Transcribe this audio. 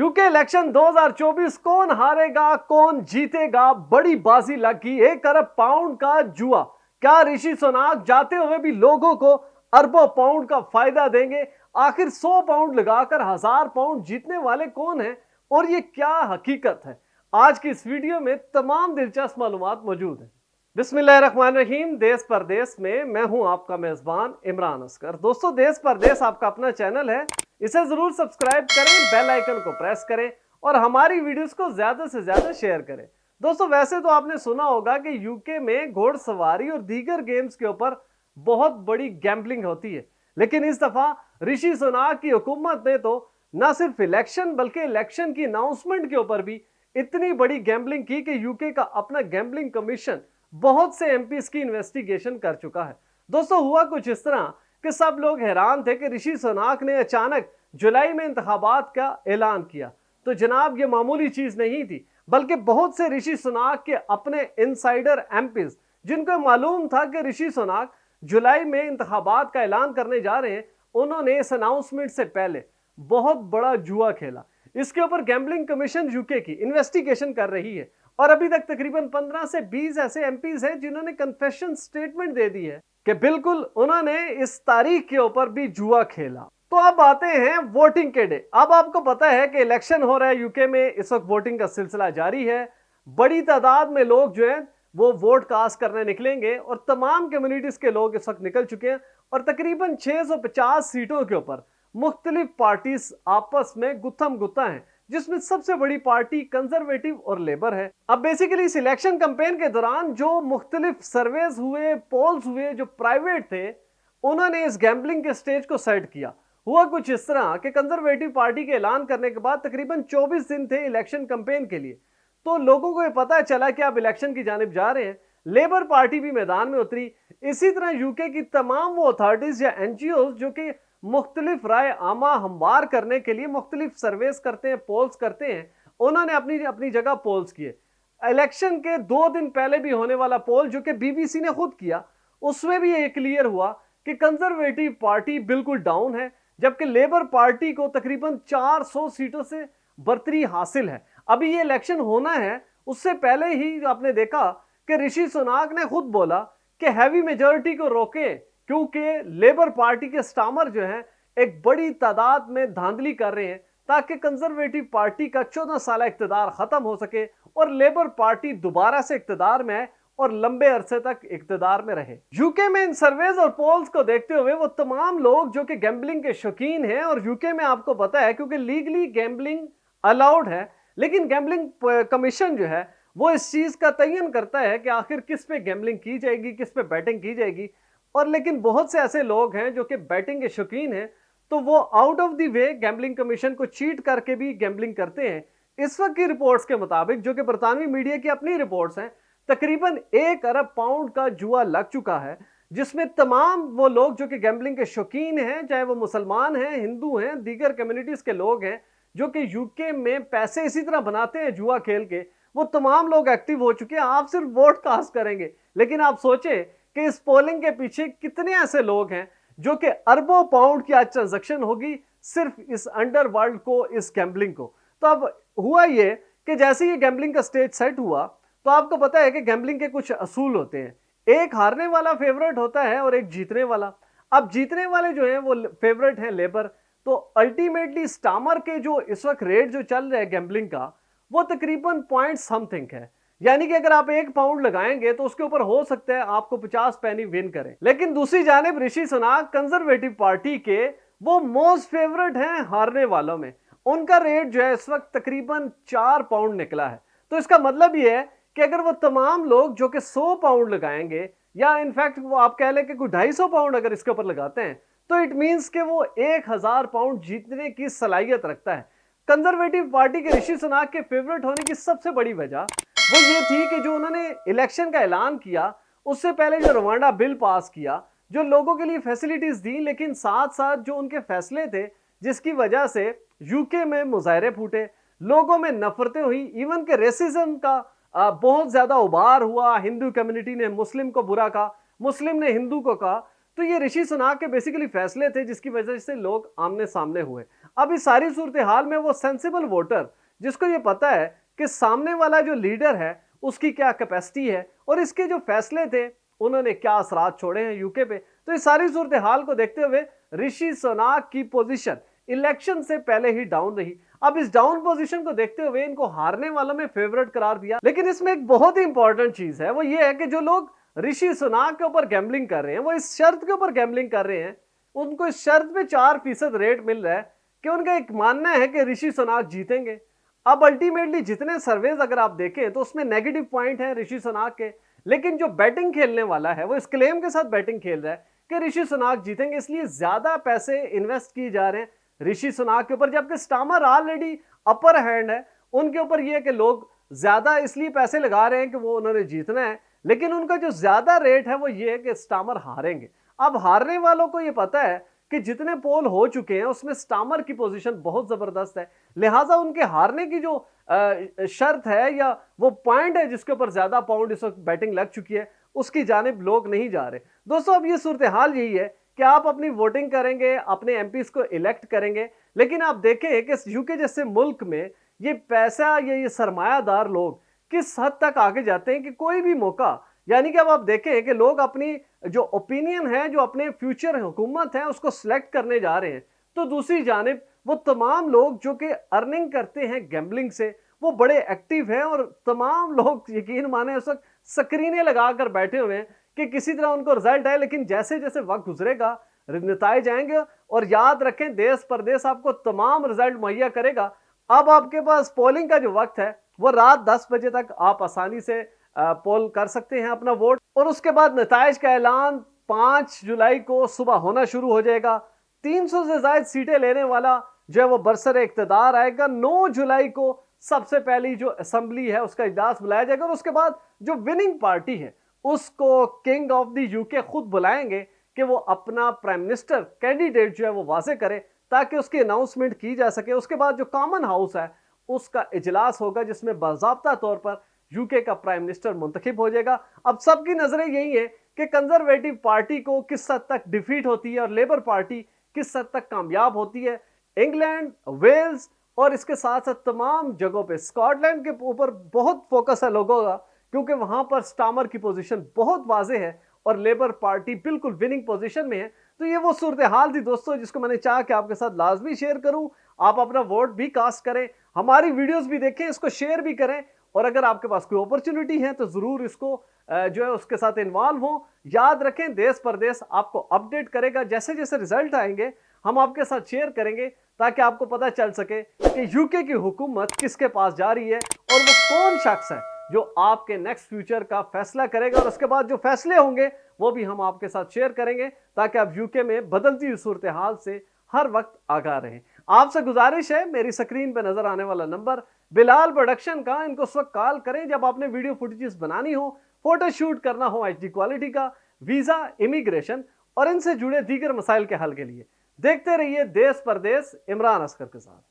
UK election 2024 कौन हारेगा कौन जीतेगा, बड़ी बाजी लगी। 1 अरब पाउंड का जुआ। क्या ऋषि सुनाक जाते हुए भी लोगों को अरबों पाउंड का फायदा देंगे? आखिर 100 पाउंड लगाकर 1000 पाउंड जीतने वाले कौन हैं और ये क्या हकीकत है? आज की इस वीडियो में तमाम दिलचस्प मालूमात मौजूद है। बिस्मिल्लाहिर्रहमानिर्रहीम। देश परदेश में मैं हूं आपका मेजबान इमरान असगर। दोस्तों, देश परदेश आपका अपना चैनल है, इसे जरूर सब्सक्राइब करें, बेल आइकन को प्रेस करें और हमारी वीडियोस को ज्यादा से ज्यादा शेयर करें। दोस्तों, वैसे तो आपने सुना होगा कि यूके में घोड़सवारी और दीगर गेम्स के ऊपर बहुत बड़ी गैम्बलिंग होती है, लेकिन इस दफा ऋषि सुनाक की हुकूमत ने तो न सिर्फ इलेक्शन बल्कि इलेक्शन की अनाउंसमेंट के ऊपर भी इतनी बड़ी गैम्बलिंग की कि यूके का अपना गैम्बलिंग कमीशन बहुत से एमपीज की इन्वेस्टिगेशन कर चुका है। दोस्तों, हुआ कुछ इस तरह कि सब लोग हैरान थे कि ऋषि सुनाक ने अचानक जुलाई में इंतखाबात का ऐलान किया। तो जनाब, ये मामूली चीज नहीं थी, बल्कि बहुत से ऋषि सुनाक के अपने इनसाइडर एमपीज, जिनको मालूम था कि ऋषि सुनाक जुलाई में इंतखाबात का ऐलान करने जा रहे हैं, उन्होंने इस अनाउंसमेंट से पहले बहुत बड़ा जुआ खेला। इसके ऊपर गैम्बलिंग कमीशन यूके की इन्वेस्टिगेशन कर रही है और अभी तक तकरीबन 15 से 20 ऐसे एमपीज हैं जिन्होंने कन्फेशन स्टेटमेंट दे दी है कि बिल्कुल उन्होंने इस तारीख के ऊपर भी जुआ खेला। तो अब आते हैं वोटिंग के डे। अब आपको पता है कि इलेक्शन हो रहा है यूके में, इस वक्त वोटिंग का सिलसिला जारी है। बड़ी तादाद में लोग जो हैं वो वोट कास्ट करने निकलेंगे और तमाम कम्युनिटीज के लोग इस वक्त निकल चुके हैं और तकरीबन 650 सीटों के ऊपर मुख्तलिफ पार्टीज आपस में गुत्थम गुत्ता है, जिसमें सबसे बड़ी पार्टी कंजर्वेटिव और लेबर है। अब बेसिकली इस इलेक्शन कैंपेन के दौरान जो मुख्तलिफ सर्वेज हुए, पोल्स हुए जो प्राइवेट थे, उन्होंने इस गैम्बलिंग के स्टेज को सेट किया। हुआ कुछ इस तरह कि कंजर्वेटिव पार्टी के ऐलान करने के बाद तकरीबन 24 दिन थे इलेक्शन कैंपेन के लिए, तो लोगों को यह पता चला कि आप इलेक्शन की जानिब जा रहे हैं। लेबर पार्टी भी मैदान में उतरी। इसी तरह यूके की तमाम वो अथॉरिटीज या एनजीओ जो कि मुख्तलिफ राय आमा हमवार करने के लिए मुख्तलिफ सर्वेस करते हैं, पोल्स करते हैं, उन्होंने अपनी अपनी जगह पोल्स किए। इलेक्शन के 2 दिन पहले भी होने वाला पोल जो कि बीबीसी ने खुद किया, उसमें भी ये क्लियर हुआ कि कंजर्वेटिव पार्टी बिल्कुल डाउन है, जबकि लेबर पार्टी को तकरीबन 400 सीटों से बर्तरी हासिल है। अभी ये इलेक्शन होना है, उससे पहले ही आपने देखा कि ऋषि सुनाक ने खुद बोला कि हैवी मेजॉरिटी को रोके, क्योंकि लेबर पार्टी के स्टामर जो हैं एक बड़ी तादाद में धांधली कर रहे हैं ताकि कंजर्वेटिव पार्टी का 14 साल इक्तदार खत्म हो सके और लेबर पार्टी दोबारा से इक्तदार में आए और लंबे अरसे तक इक्तदार में रहे। यूके में इन सर्वेज और पोल्स को देखते हुए वो तमाम लोग जो कि गैम्बलिंग के शौकीन हैं, और यूके में आपको पता है क्योंकि लीगली गैम्बलिंग अलाउड है, लेकिन गैम्बलिंग कमीशन जो है वो इस चीज का तयन करता है कि आखिर किस पे गैम्बलिंग की जाएगी, किस पे बैटिंग की जाएगी। और लेकिन बहुत से ऐसे लोग हैं जो कि बैटिंग के शौकीन हैं, तो वो out of the way gambling commission को चीट करके भी गैम्बलिंग करते हैं। इस वक्त की रिपोर्ट्स के मुताबिक, जो कि बरतानवी मीडिया की अपनी रिपोर्ट्स हैं, तकरीबन 1 अरब पाउंड का जुआ लग चुका है, जिसमें तमाम वो लोग जो कि गैम्बलिंग के शौकीन हैं, चाहे वो मुसलमान हैं, हिंदू हैं, दीगर कम्युनिटीज के लोग हैं जो कि यूके में पैसे इसी तरह बनाते हैं जुआ खेल के, वो तमाम लोग एक्टिव हो चुके हैं। आप सिर्फ वोट कास्ट करेंगे, लेकिन आप सोचें कि इस पोलिंग के पीछे कितने ऐसे लोग हैं जो कि अरबों पाउंड की आज ट्रांजैक्शन होगी सिर्फ इस अंडरवर्ल्ड को, इस गैम्बलिंग को। तो अब हुआ ये कि जैसे ये गैम्बलिंग का स्टेज सेट हुआ, तो आपको पता है कि गैम्बलिंग के कुछ असूल होते हैं। एक हारने वाला फेवरेट होता है और एक जीतने वाला। अब जीतने वाले जो हैं वो फेवरेट हैं लेबर। तो अल्टीमेटली स्टामर के जो इस वक्त रेट जो चल रहा है गैम्बलिंग का, वो तकरीबन पॉइंट समथिंग है। यानी कि अगर आप 1 पाउंड लगाएंगे तो उसके ऊपर हो सकता है आपको 50 पैनी विन करें। लेकिन दूसरी जानिब ऋषि सुनाक कंजर्वेटिव पार्टी के वो मोस्ट फेवरेट हैं हारने वालों में। उनका रेट जो है इस वक्त तकरीबन 4 पाउंड निकला है। तो इसका मतलब ये है कि अगर वो तमाम लोग जो कि 100 पाउंड लगाएंगे, या इनफैक्ट वो आप कह लें कि कोई 250 पाउंड अगर इसके ऊपर लगाते हैं, तो इट मीन्स कि वो 1000 पाउंड जीतने की सलाहियत रखता है। कंजर्वेटिव पार्टी के ऋषि सुनाक के फेवरेट होने की सबसे बड़ी वजह वो ये थी कि जो उन्होंने इलेक्शन का ऐलान किया, उससे पहले जो रवांडा बिल पास किया, जो लोगों के लिए फैसिलिटीज दी, लेकिन साथ साथ जो उनके फैसले थे जिसकी वजह से यूके में मुजाहरे फूटे, लोगों में नफरतें हुई, इवन के रेसिज्म का बहुत ज्यादा उभार हुआ। हिंदू कम्युनिटी ने मुस्लिम को बुरा कहा, मुस्लिम ने हिंदू को कहा। तो ये ऋषि सुनाक के बेसिकली फैसले थे जिसकी वजह से लोग आमने सामने हुए। अब इस सारी सूरत हाल में वो सेंसिबल वोटर जिसको ये पता है कि सामने वाला जो लीडर है उसकी क्या कैपेसिटी है और इसके जो फैसले थे उन्होंने क्या असरात छोड़े हैं यूके पे, तो इस सारी सूरत हाल को देखते हुए ऋषि सुनाक की पोजीशन इलेक्शन से पहले ही डाउन रही। अब इस डाउन पोजीशन को देखते हुए इनको हारने वालों में फेवरेट करार दिया। लेकिन इसमें एक बहुत ही इंपॉर्टेंट चीज है, वो ये है कि जो लोग ऋषि सुनाक के ऊपर गैम्बलिंग कर रहे हैं वो इस शर्त के ऊपर गैम्बलिंग कर रहे हैं, उनको इस शर्त पे 4% रेट मिल रहा है कि उनका एक मानना है कि ऋषि सुनाक जीतेंगे। अब अल्टीमेटली जितने सर्वेज अगर आप देखें तो उसमें नेगेटिव पॉइंट है ऋषि सुनाक के, लेकिन जो बैटिंग खेलने वाला है वो इस क्लेम के साथ बैटिंग खेल रहा है कि ऋषि सुनाक जीतेंगे, इसलिए ज्यादा पैसे इन्वेस्ट किए जा रहे हैं ऋषि सुनाक के ऊपर, जबकि स्टामर ऑलरेडी अपर हैंड है उनके ऊपर। ये है कि लोग ज्यादा इसलिए पैसे लगा रहे हैं कि वो उन्होंने जीतना है, लेकिन उनका जो ज्यादा रेट है वो ये है कि स्टामर हारेंगे। अब हारने वालों को ये पता है कि जितने पोल हो चुके हैं उसमें स्टामर की पोजीशन बहुत जबरदस्त है, लिहाजा उनके हारने की जो शर्त है या वो पॉइंट है जिसके ऊपर ज्यादा पाउंड इस वक्त बैटिंग लग चुकी है उसकी जानिब लोग नहीं जा रहे। दोस्तों अब ये सूरत हाल यही है कि आप अपनी वोटिंग करेंगे, अपने एमपीज को इलेक्ट करेंगे, लेकिन आप देखें कि यूके जैसे मुल्क में ये पैसा या ये सरमायादार लोग किस हद तक आगे जाते हैं कि कोई भी मौका, यानी कि अब आप देखें कि लोग अपनी जो ओपिनियन है, जो अपने फ्यूचर हुकूमत है उसको सिलेक्ट करने जा रहे हैं, तो दूसरी जानिब वो तमाम लोग जो कि अर्निंग करते हैं गैम्बलिंग से वो बड़े एक्टिव हैं और तमाम लोग यकीन माने उस वक्त स्क्रीनें लगाकर बैठे हुए हैं कि किसी तरह उनको रिजल्ट आए। लेकिन जैसे जैसे वक्त गुजरेगा नतीजे आएंगे और याद रखें देश परदेश आपको तमाम रिजल्ट मुहैया करेगा। अब आपके पास पोलिंग का जो वक्त है वो रात 10 बजे तक आप आसानी से पोल कर सकते हैं अपना वोट, और उसके बाद नतीजे का ऐलान 5 जुलाई को सुबह होना शुरू हो जाएगा। 300 से ज्यादा सीटें लेने वाला जो है वो बरसरे इख्तिदार आएगा। 9 जुलाई को सबसे पहली जो असेंबली है उसका इजलास बुलाया जाएगा और उसके बाद जो विनिंग पार्टी है उसको किंग ऑफ द यूके खुद बुलाएंगे कि वो अपना प्राइम मिनिस्टर कैंडिडेट जो है वो वाजे करे ताकि उसकी अनाउंसमेंट की जा सके। उसके बाद जो कॉमन हाउस है उसका इजलास होगा जिसमें बाज़ाब्ता तौर पर यूके का प्राइम मिनिस्टर मुंतखब हो जाएगा। अब सबकी नजरें यही है कि कंजर्वेटिव पार्टी को किस हद तक डिफीट होती है और लेबर पार्टी किस हद तक कामयाब होती है। इंग्लैंड, वेल्स और इसके साथ साथ तमाम जगहों पे स्कॉटलैंड के ऊपर बहुत फोकस है लोगों का, क्योंकि वहां पर स्टामर की पोजीशन बहुत वाजे है और लेबर पार्टी बिल्कुल विनिंग पोजीशन में है। तो ये वो सूरत हाल थी दोस्तों जिसको मैंने चाहा कि आपके साथ लाजमी शेयर करूं। आप अपना वोट भी कास्ट करें, हमारी वीडियोस भी देखें, इसको शेयर भी करें, और अगर आपके पास कोई अपॉर्चुनिटी है तो जरूर इसको जो है उसके साथ इन्वॉल्व हो। याद रखें देश परदेश आपको अपडेट करेगा, जैसे जैसे रिजल्ट आएंगे हम आपके साथ शेयर करेंगे ताकि आपको पता चल सके कि यूके की हुकूमत किसके पास जा रही है और वो कौन शख्स है जो आपके नेक्स्ट फ्यूचर का फैसला करेगा। और उसके बाद जो फैसले होंगे वो भी हम आपके साथ शेयर करेंगे ताकि आप यूके में बदलती हुई सूरत हाल से हर वक्त आगाह रहें। आपसे गुजारिश है, मेरी स्क्रीन पे नजर आने वाला नंबर बिलाल प्रोडक्शन का, इनको उस वक्त कॉल करें जब आपने वीडियो फुटेजेस बनानी हो, फोटो शूट करना हो एचडी क्वालिटी का, वीजा, इमिग्रेशन और इनसे जुड़े दीगर मसाइल के हल के लिए। देखते रहिए देश परदेश इमरान असगर के साथ।